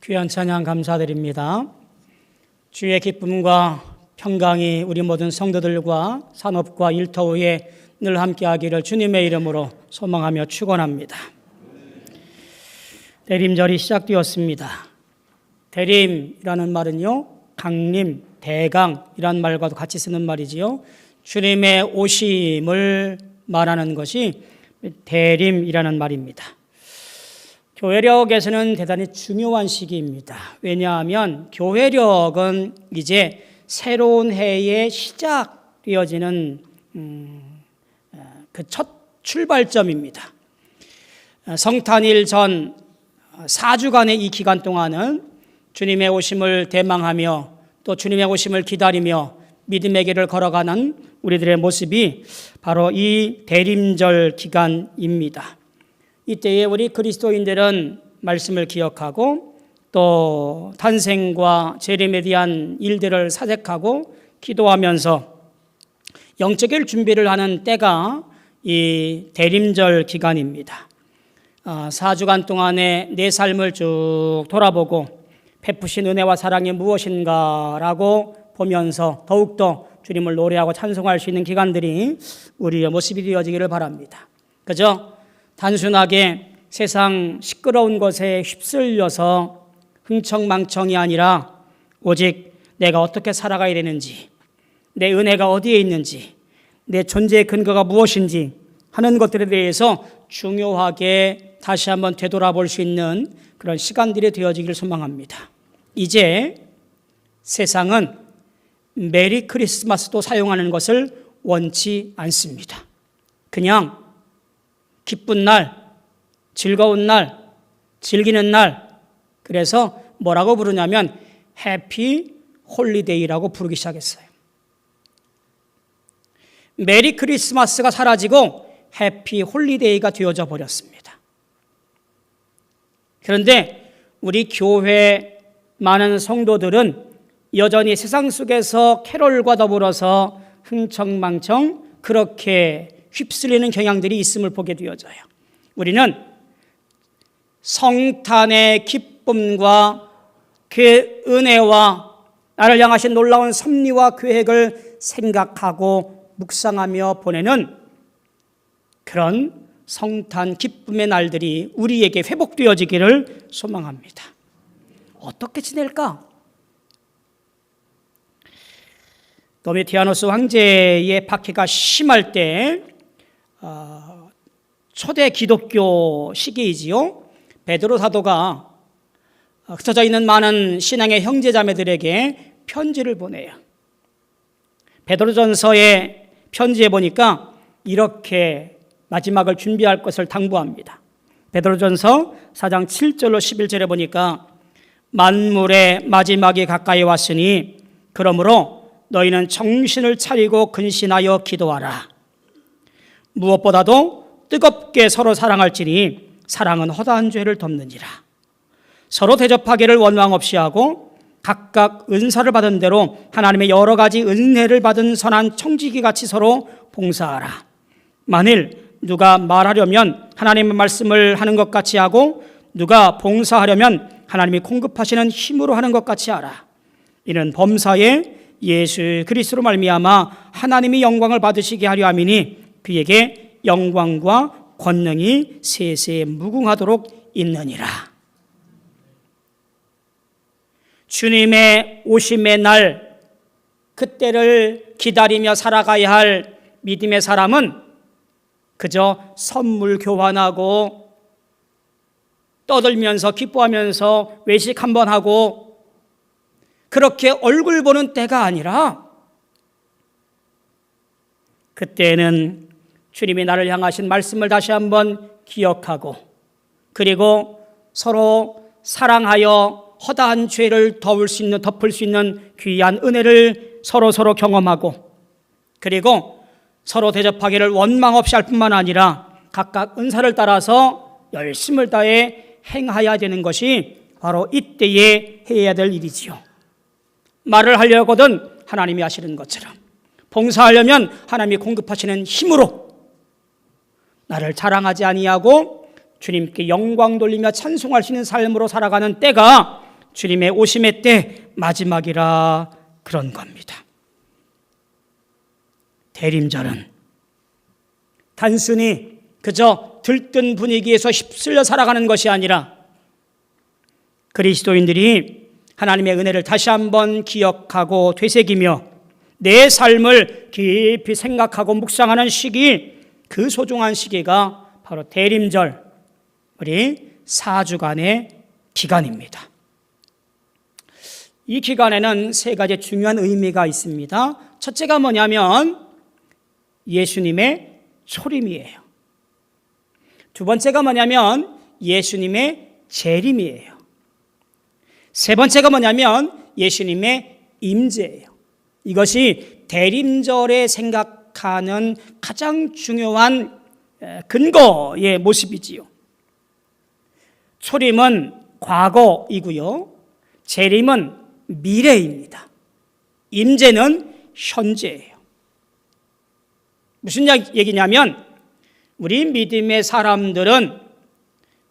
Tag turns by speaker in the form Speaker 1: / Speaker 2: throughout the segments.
Speaker 1: 귀한 찬양 감사드립니다. 주의 기쁨과 평강이 우리 모든 성도들과 산업과 일터에 늘 함께하기를 주님의 이름으로 소망하며 축원합니다. 대림절이 시작되었습니다. 대림이라는 말은요, 강림, 대강이라는 말과도 같이 쓰는 말이지요. 주님의 오심을 말하는 것이 대림이라는 말입니다. 교회력에서는 대단히 중요한 시기입니다. 왜냐하면 교회력은 이제 새로운 해의 시작되어지는 그 첫 출발점입니다. 성탄일 전 4주간의 이 기간 동안은 주님의 오심을 대망하며 또 주님의 오심을 기다리며 믿음의 길을 걸어가는 우리들의 모습이 바로 이 대림절 기간입니다. 이때에 우리 그리스도인들은 말씀을 기억하고 또 탄생과 재림에 대한 일들을 사색하고 기도하면서 영적인 준비를 하는 때가 이 대림절 기간입니다. 4주간 동안의 내 삶을 쭉 돌아보고 베푸신 은혜와 사랑이 무엇인가라고 보면서 더욱더 주님을 노래하고 찬송할 수 있는 기간들이 우리의 모습이 되어지기를 바랍니다. 그저 단순하게 세상 시끄러운 것에 휩쓸려서 흥청망청이 아니라 오직 내가 어떻게 살아가야 되는지, 내 은혜가 어디에 있는지, 내 존재의 근거가 무엇인지 하는 것들에 대해서 중요하게 다시 한번 되돌아볼 수 있는 그런 시간들이 되어지기를 소망합니다. 이제 세상은 메리 크리스마스도 사용하는 것을 원치 않습니다. 그냥 기쁜 날, 즐거운 날, 즐기는 날, 그래서 뭐라고 부르냐면 해피 홀리데이라고 부르기 시작했어요. 메리 크리스마스가 사라지고 해피 홀리데이가 되어져 버렸습니다. 그런데 우리 교회 많은 성도들은 여전히 세상 속에서 캐롤과 더불어서 흥청망청 그렇게 휩쓸리는 경향들이 있음을 보게 되어져요. 우리는 성탄의 기쁨과 그 은혜와 나를 향하신 놀라운 섭리와 계획을 생각하고 묵상하며 보내는 그런 성탄 기쁨의 날들이 우리에게 회복되어지기를 소망합니다. 어떻게 지낼까? 도미티아노스 황제의 박해가 심할 때 초대 기독교 시기이지요. 베드로 사도가 흩어져 있는 많은 신앙의 형제자매들에게 편지를 보내요. 베드로전서의 편지에 보니까 이렇게 마지막을 준비할 것을 당부합니다. 베드로전서 4장 7절로 11절에 보니까 만물의 마지막이 가까이 왔으니 그러므로 너희는 정신을 차리고 근신하여 기도하라. 무엇보다도 뜨겁게 서로 사랑할지니 사랑은 허다한 죄를 덮느니라. 서로 대접하기를 원망 없이 하고 각각 은사를 받은 대로 하나님의 여러 가지 은혜를 받은 선한 청지기 같이 서로 봉사하라. 만일 누가 말하려면 하나님의 말씀을 하는 것 같이 하고 누가 봉사하려면 하나님이 공급하시는 힘으로 하는 것 같이 하라. 이는 범사에 예수 그리스도로 말미암아 하나님이 영광을 받으시게 하려 함이니 그에게 영광과 권능이 세세에 무궁하도록 있느니라. 주님의 오심의 날, 그때를 기다리며 살아가야 할 믿음의 사람은 그저 선물 교환하고 떠들면서 기뻐하면서 외식 한번 하고 그렇게 얼굴 보는 때가 아니라 그때는 주님이 나를 향하신 말씀을 다시 한번 기억하고 그리고 서로 사랑하여 허다한 죄를 덮을 수 있는 귀한 은혜를 서로 경험하고 그리고 서로 대접하기를 원망 없이 할 뿐만 아니라 각각 은사를 따라서 열심을 다해 행하여야 되는 것이 바로 이때에 해야 될 일이지요. 말을 하려거든 하나님이 하시는 것처럼, 봉사하려면 하나님이 공급하시는 힘으로 나를 자랑하지 아니하고 주님께 영광 돌리며 찬송할 수 있는 삶으로 살아가는 때가 주님의 오심의 때 마지막이라 그런 겁니다. 대림절은 단순히 그저 들뜬 분위기에서 휩쓸려 살아가는 것이 아니라 그리스도인들이 하나님의 은혜를 다시 한번 기억하고 되새기며 내 삶을 깊이 생각하고 묵상하는 시기, 그 소중한 시기가 바로 대림절, 우리 4주간의 기간입니다. 이 기간에는 세 가지 중요한 의미가 있습니다. 첫째가 뭐냐면 예수님의 초림이에요. 두 번째가 뭐냐면 예수님의 재림이에요. 세 번째가 뭐냐면 예수님의 임재예요. 이것이 대림절에 생각하는 가장 중요한 근거의 모습이지요. 초림은 과거이고요. 재림은 미래입니다. 임재는 현재예요. 무슨 얘기냐면 우리 믿음의 사람들은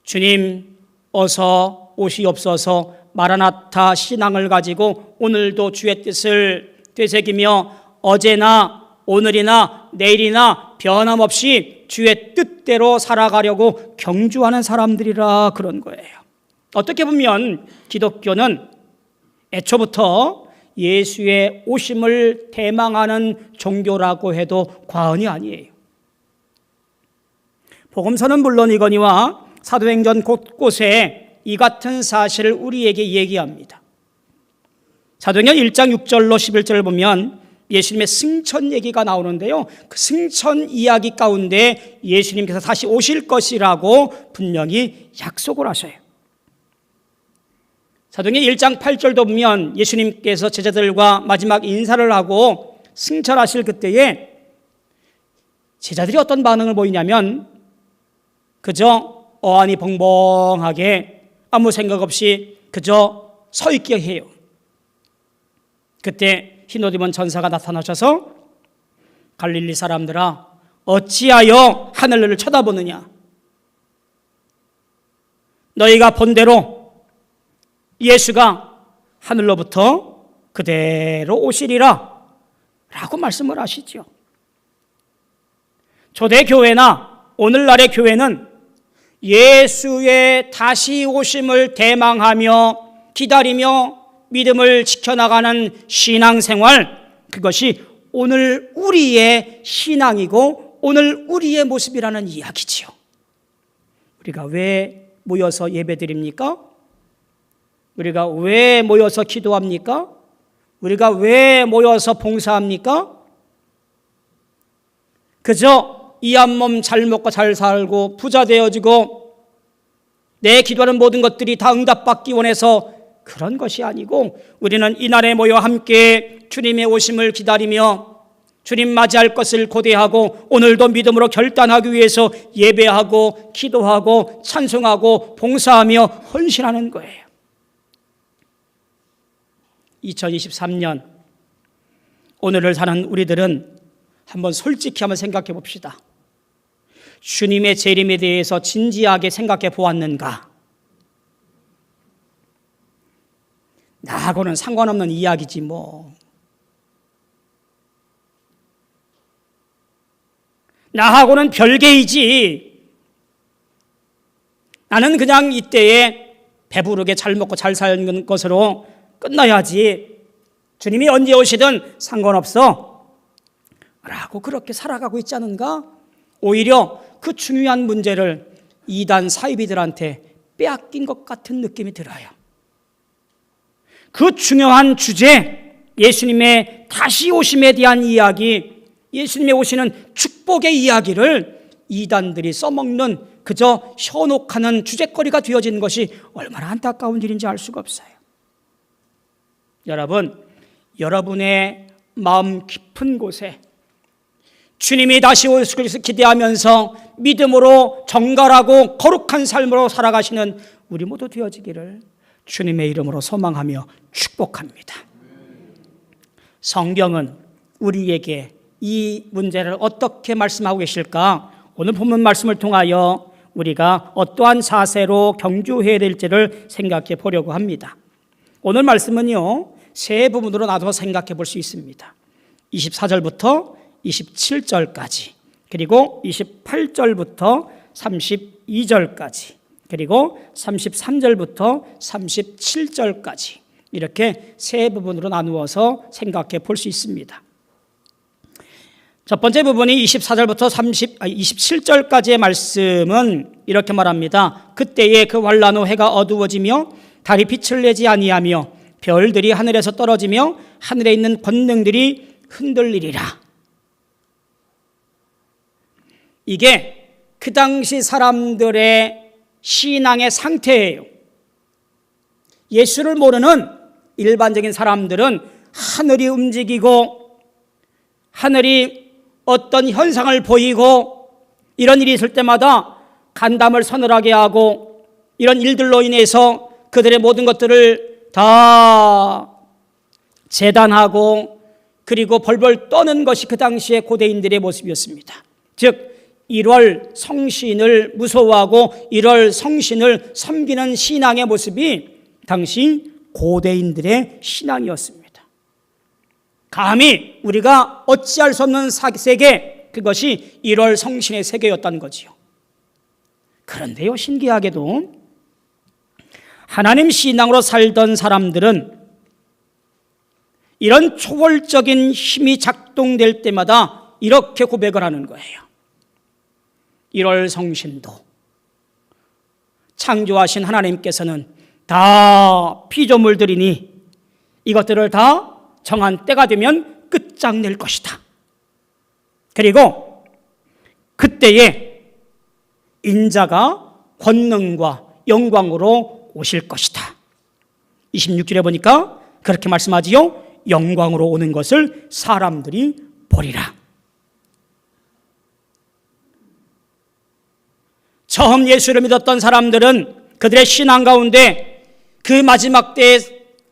Speaker 1: 주님 어서 오시옵소서 마라나타 신앙을 가지고 오늘도 주의 뜻을 되새기며 어제나 오늘이나 내일이나 변함없이 주의 뜻대로 살아가려고 경주하는 사람들이라 그런 거예요. 어떻게 보면 기독교는 애초부터 예수의 오심을 대망하는 종교라고 해도 과언이 아니에요. 복음서는 물론이거니와 사도행전 곳곳에 이 같은 사실을 우리에게 얘기합니다. 사도행전 1장 6절로 11절을 보면 예수님의 승천 얘기가 나오는데요. 그 승천 이야기 가운데 예수님께서 다시 오실 것이라고 분명히 약속을 하셔요. 사도행전 1장 8절도 보면 예수님께서 제자들과 마지막 인사를 하고 승천하실 그때에 제자들이 어떤 반응을 보이냐면 그저 어안이 벙벙하게 아무 생각 없이 그저 서 있게 해요. 그때 흰옷 입은 천사가 나타나셔서 갈릴리 사람들아 어찌하여 하늘을 쳐다보느냐, 너희가 본 대로 예수가 하늘로부터 그대로 오시리라 라고 말씀을 하시죠. 초대교회나 오늘날의 교회는 예수의 다시 오심을 대망하며 기다리며 믿음을 지켜나가는 신앙생활, 그것이 오늘 우리의 신앙이고 오늘 우리의 모습이라는 이야기지요. 우리가 왜 모여서 예배드립니까? 우리가 왜 모여서 기도합니까? 우리가 왜 모여서 봉사합니까? 그저 이 한 몸 잘 먹고 잘 살고 부자 되어지고 내 기도하는 모든 것들이 다 응답받기 원해서 그런 것이 아니고 우리는 이날에 모여 함께 주님의 오심을 기다리며 주님 맞이할 것을 고대하고 오늘도 믿음으로 결단하기 위해서 예배하고 기도하고 찬송하고 봉사하며 헌신하는 거예요. 2023년 오늘을 사는 우리들은 한번 솔직히 한번 생각해 봅시다. 주님의 재림에 대해서 진지하게 생각해 보았는가? 나하고는 상관없는 이야기지 뭐. 나하고는 별개이지. 나는 그냥 이때에 배부르게 잘 먹고 잘 사는 것으로 끝나야지. 주님이 언제 오시든 상관없어 라고 그렇게 살아가고 있지 않은가? 오히려 그 중요한 문제를 이단 사이비들한테 빼앗긴 것 같은 느낌이 들어요. 그 중요한 주제, 예수님의 다시 오심에 대한 이야기, 예수님의 오시는 축복의 이야기를 이단들이 써먹는 그저 현혹하는 주제거리가 되어진 것이 얼마나 안타까운 일인지 알 수가 없어요. 여러분, 여러분의 마음 깊은 곳에 주님이 다시 올 것을 기대하면서 믿음으로 정갈하고 거룩한 삶으로 살아가시는 우리 모두 되어지기를 주님의 이름으로 소망하며 축복합니다. 성경은 우리에게 이 문제를 어떻게 말씀하고 계실까? 오늘 본문 말씀을 통하여 우리가 어떠한 자세로 경주해야 될지를 생각해 보려고 합니다. 오늘 말씀은요, 세 부분으로 나눠 생각해 볼 수 있습니다. 24절부터 27절까지, 그리고 28절부터 32절까지, 그리고 33절부터 37절까지, 이렇게 세 부분으로 나누어서 생각해 볼 수 있습니다. 첫 번째 부분이 24절부터 27절까지의 말씀은 이렇게 말합니다. 그때에 그 환난 후 해가 어두워지며 달이 빛을 내지 아니하며 별들이 하늘에서 떨어지며 하늘에 있는 권능들이 흔들리리라. 이게 그 당시 사람들의 신앙의 상태예요. 예수를 모르는 일반적인 사람들은 하늘이 움직이고 하늘이 어떤 현상을 보이고 이런 일이 있을 때마다 간담을 서늘하게 하고 이런 일들로 인해서 그들의 모든 것들을 다 재단하고 그리고 벌벌 떠는 것이 그 당시의 고대인들의 모습이었습니다. 즉 1월 성신을 무서워하고 1월 성신을 섬기는 신앙의 모습이 당시 고대인들의 신앙이었습니다. 감히 우리가 어찌할 수 없는 세계, 그것이 1월 성신의 세계였다는 거지요. 그런데요, 신기하게도 하나님 신앙으로 살던 사람들은 이런 초월적인 힘이 작동될 때마다 이렇게 고백을 하는 거예요. 1월 성신도 창조하신 하나님께서는 다 피조물들이니 이것들을 다 정한 때가 되면 끝장낼 것이다. 그리고 그때에 인자가 권능과 영광으로 오실 것이다. 26절에 보니까 그렇게 말씀하지요. 영광으로 오는 것을 사람들이 보리라. 처음 예수를 믿었던 사람들은 그들의 신앙 가운데 그 마지막 때에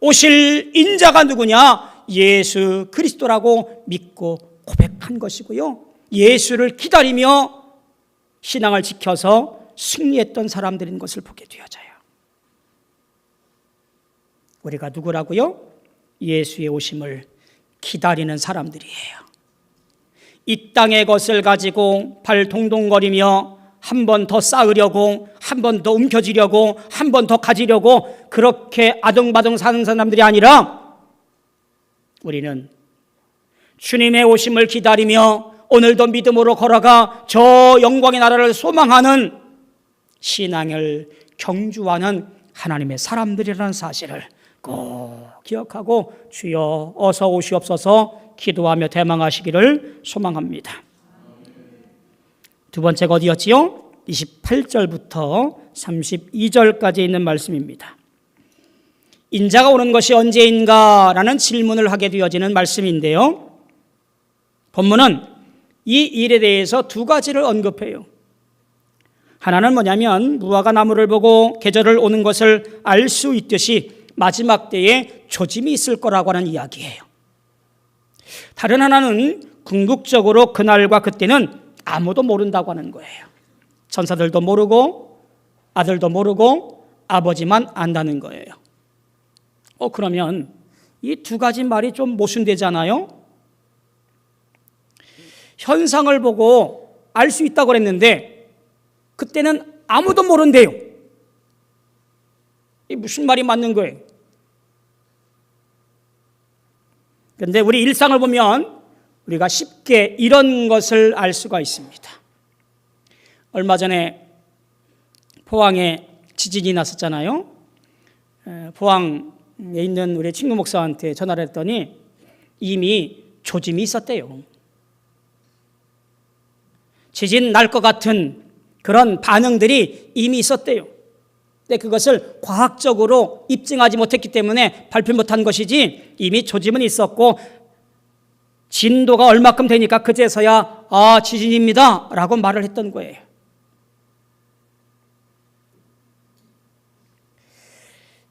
Speaker 1: 오실 인자가 누구냐? 예수 그리스도라고 믿고 고백한 것이고요. 예수를 기다리며 신앙을 지켜서 승리했던 사람들인 것을 보게 되어져요. 우리가 누구라고요? 예수의 오심을 기다리는 사람들이에요. 이 땅의 것을 가지고 발 동동거리며 한 번 더 쌓으려고, 한 번 더 움켜쥐려고, 한 번 더 가지려고 그렇게 아등바등 사는 사람들이 아니라 우리는 주님의 오심을 기다리며 오늘도 믿음으로 걸어가 저 영광의 나라를 소망하는 신앙을 경주하는 하나님의 사람들이라는 사실을 꼭 기억하고 주여 어서 오시옵소서 기도하며 대망하시기를 소망합니다. 두 번째가 어디였지요? 28절부터 32절까지 있는 말씀입니다. 인자가 오는 것이 언제인가? 라는 질문을 하게 되어지는 말씀인데요. 본문은 이 일에 대해서 두 가지를 언급해요. 하나는 뭐냐면 무화과 나무를 보고 계절을 오는 것을 알 수 있듯이 마지막 때에 조짐이 있을 거라고 하는 이야기예요. 다른 하나는 궁극적으로 그날과 그때는 아무도 모른다고 하는 거예요. 천사들도 모르고 아들도 모르고 아버지만 안다는 거예요. 그러면 이 두 가지 말이 좀 모순되잖아요. 현상을 보고 알 수 있다고 그랬는데 그때는 아무도 모른대요. 이 무슨 말이 맞는 거예요? 그런데 우리 일상을 보면 우리가 쉽게 이런 것을 알 수가 있습니다. 얼마 전에 포항에 지진이 났었잖아요. 포항에 있는 우리 친구 목사한테 전화를 했더니 이미 조짐이 있었대요. 지진 날 것 같은 그런 반응들이 이미 있었대요. 근데 그것을 과학적으로 입증하지 못했기 때문에 발표 못한 것이지 이미 조짐은 있었고 진도가 얼마큼 되니까 그제서야 지진입니다 라고 말을 했던 거예요.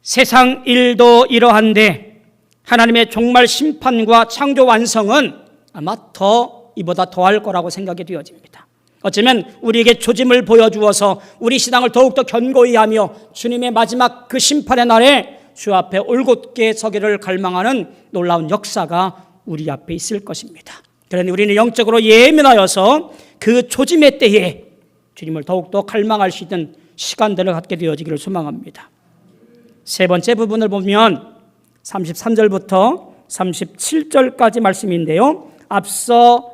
Speaker 1: 세상 일도 이러한데 하나님의 종말 심판과 창조 완성은 아마 이보다 더할 거라고 생각이 되어집니다. 어쩌면 우리에게 조짐을 보여주어서 우리 신앙을 더욱더 견고히 하며 주님의 마지막 그 심판의 날에 주 앞에 올곧게 서기를 갈망하는 놀라운 역사가 우리 앞에 있을 것입니다. 그러니 우리는 영적으로 예민하여서 그 조짐의 때에 주님을 더욱더 갈망할 수 있는 시간들을 갖게 되어지기를 소망합니다. 세 번째 부분을 보면 33절부터 37절까지 말씀인데요, 앞서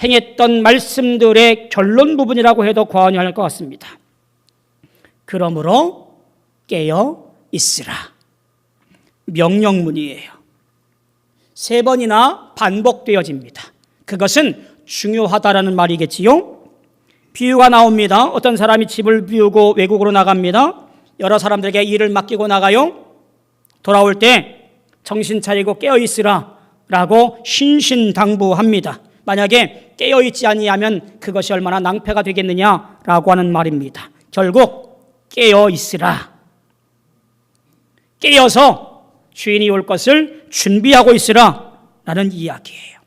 Speaker 1: 행했던 말씀들의 결론 부분이라고 해도 과언이 아닐 것 같습니다. 그러므로 깨어 있으라. 명령문이에요. 세 번이나 반복되어집니다. 그것은 중요하다라는 말이겠지요. 비유가 나옵니다. 어떤 사람이 집을 비우고 외국으로 나갑니다. 여러 사람들에게 일을 맡기고 나가요. 돌아올 때 정신 차리고 깨어 있으라 라고 신신당부합니다. 만약에 깨어 있지 아니하면 그것이 얼마나 낭패가 되겠느냐라고 하는 말입니다. 결국 깨어 있으라. 깨어서 주인이 올 것을 준비하고 있으라 라는 이야기예요.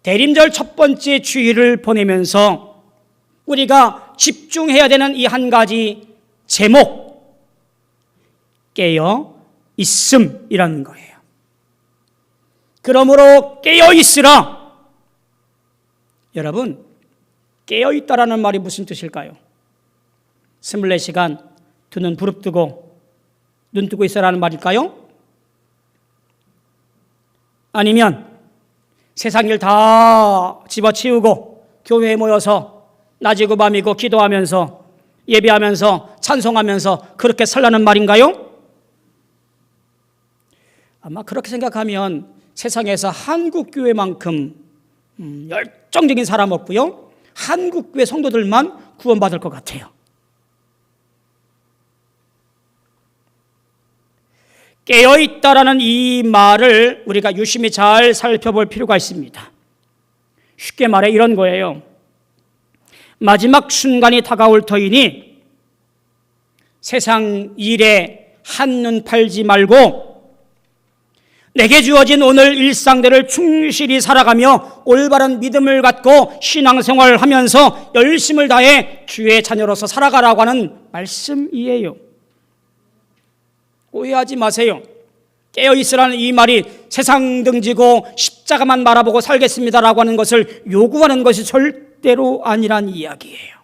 Speaker 1: 대림절 첫 번째 주일을 보내면서 우리가 집중해야 되는 이 한 가지 제목, 깨어 있음이라는 거예요. 그러므로 깨어 있으라. 여러분, 깨어 있다라는 말이 무슨 뜻일까요? 24시간 두 눈 부릅뜨고 눈 뜨고 있으라는 말일까요? 아니면 세상 일 다 집어치우고 교회에 모여서 낮이고 밤이고 기도하면서 예배하면서 찬송하면서 그렇게 살라는 말인가요? 아마 그렇게 생각하면 세상에서 한국교회만큼 열정적인 사람 없고요, 한국교회 성도들만 구원받을 것 같아요. 깨어있다라는 이 말을 우리가 유심히 잘 살펴볼 필요가 있습니다. 쉽게 말해 이런 거예요. 마지막 순간이 다가올 터이니 세상 일에 한눈 팔지 말고 내게 주어진 오늘 일상들을 충실히 살아가며 올바른 믿음을 갖고 신앙생활을 하면서 열심을 다해 주의 자녀로서 살아가라고 하는 말씀이에요. 오해하지 마세요. 깨어있으라는 이 말이 세상 등지고 십자가만 바라보고 살겠습니다라고 하는 것을 요구하는 것이 절대로 아니란 이야기예요.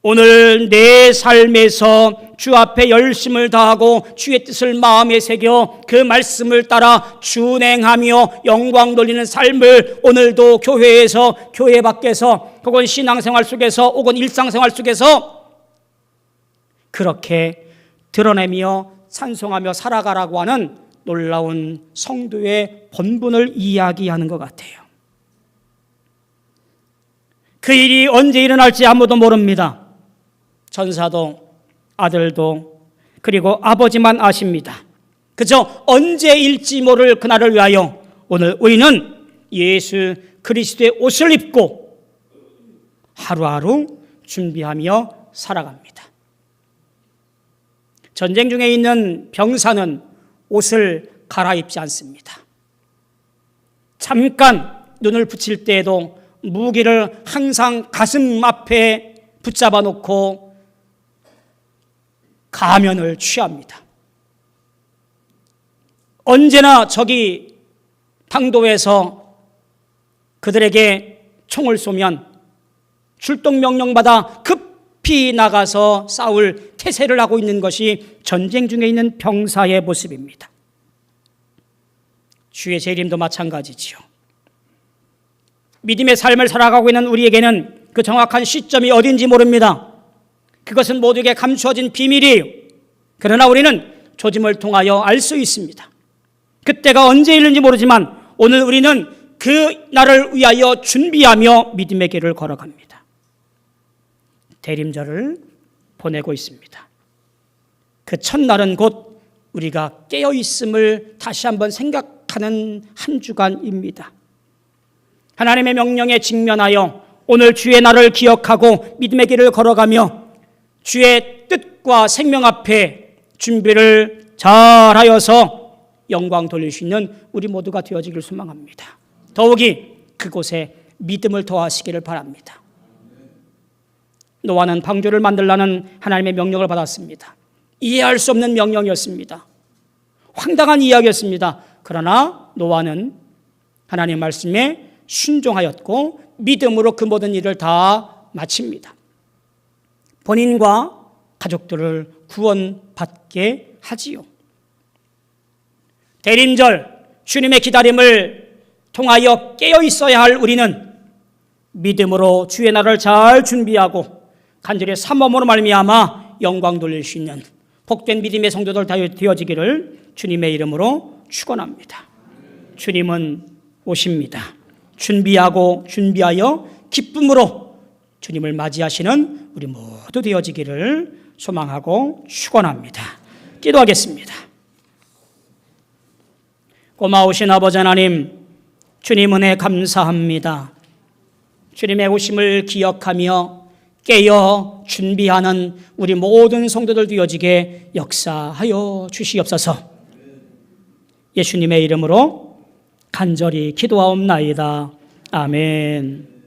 Speaker 1: 오늘 내 삶에서 주 앞에 열심을 다하고 주의 뜻을 마음에 새겨 그 말씀을 따라 준행하며 영광 돌리는 삶을 오늘도 교회에서, 교회 밖에서, 혹은 신앙생활 속에서, 혹은 일상생활 속에서 그렇게 드러내며 찬송하며 살아가라고 하는 놀라운 성도의 본분을 이야기하는 것 같아요. 그 일이 언제 일어날지 아무도 모릅니다. 전사도, 아들도, 그리고 아버지만 아십니다. 그저 언제일지 모를 그날을 위하여 오늘 우리는 예수 그리스도의 옷을 입고 하루하루 준비하며 살아갑니다. 전쟁 중에 있는 병사는 옷을 갈아입지 않습니다. 잠깐 눈을 붙일 때에도 무기를 항상 가슴 앞에 붙잡아 놓고 가면을 취합니다. 언제나 적이 당도에서 그들에게 총을 쏘면 출동 명령받아 급히 나가서 싸울 태세를 하고 있는 것이 전쟁 중에 있는 병사의 모습입니다. 주의 재림도 마찬가지지요. 믿음의 삶을 살아가고 있는 우리에게는 그 정확한 시점이 어딘지 모릅니다. 그것은 모두에게 감추어진 비밀이에요. 그러나 우리는 조짐을 통하여 알 수 있습니다. 그때가 언제 있는지 모르지만 오늘 우리는 그 날을 위하여 준비하며 믿음의 길을 걸어갑니다. 대림절을 보내고 있습니다. 그 첫날은 곧 우리가 깨어있음을 다시 한번 생각하는 한 주간입니다. 하나님의 명령에 직면하여 오늘 주의 날을 기억하고 믿음의 길을 걸어가며 주의 뜻과 생명 앞에 준비를 잘하여서 영광 돌릴 수 있는 우리 모두가 되어지길 소망합니다. 더욱이 그곳에 믿음을 더하시기를 바랍니다. 노아는 방주를 만들라는 하나님의 명령을 받았습니다. 이해할 수 없는 명령이었습니다. 황당한 이야기였습니다. 그러나 노아는 하나님의 말씀에 순종하였고 믿음으로 그 모든 일을 다 마칩니다. 본인과 가족들을 구원받게 하지요. 대림절 주님의 기다림을 통하여 깨어 있어야 할 우리는 믿음으로 주의 날을 잘 준비하고 간절히 사모함으로 말미암아 영광 돌릴 수 있는 복된 믿음의 성도들 되어지기를 주님의 이름으로 축원합니다. 주님은 오십니다. 준비하여 기쁨으로 주님을 맞이하시는 우리 모두 되어지기를 소망하고 축원합니다. 기도하겠습니다. 고마우신 아버지 하나님, 주님 은혜 감사합니다. 주님의 오심을 기억하며 깨어 준비하는 우리 모든 성도들 되어지게 역사하여 주시옵소서. 예수님의 이름으로 간절히 기도하옵나이다. 아멘.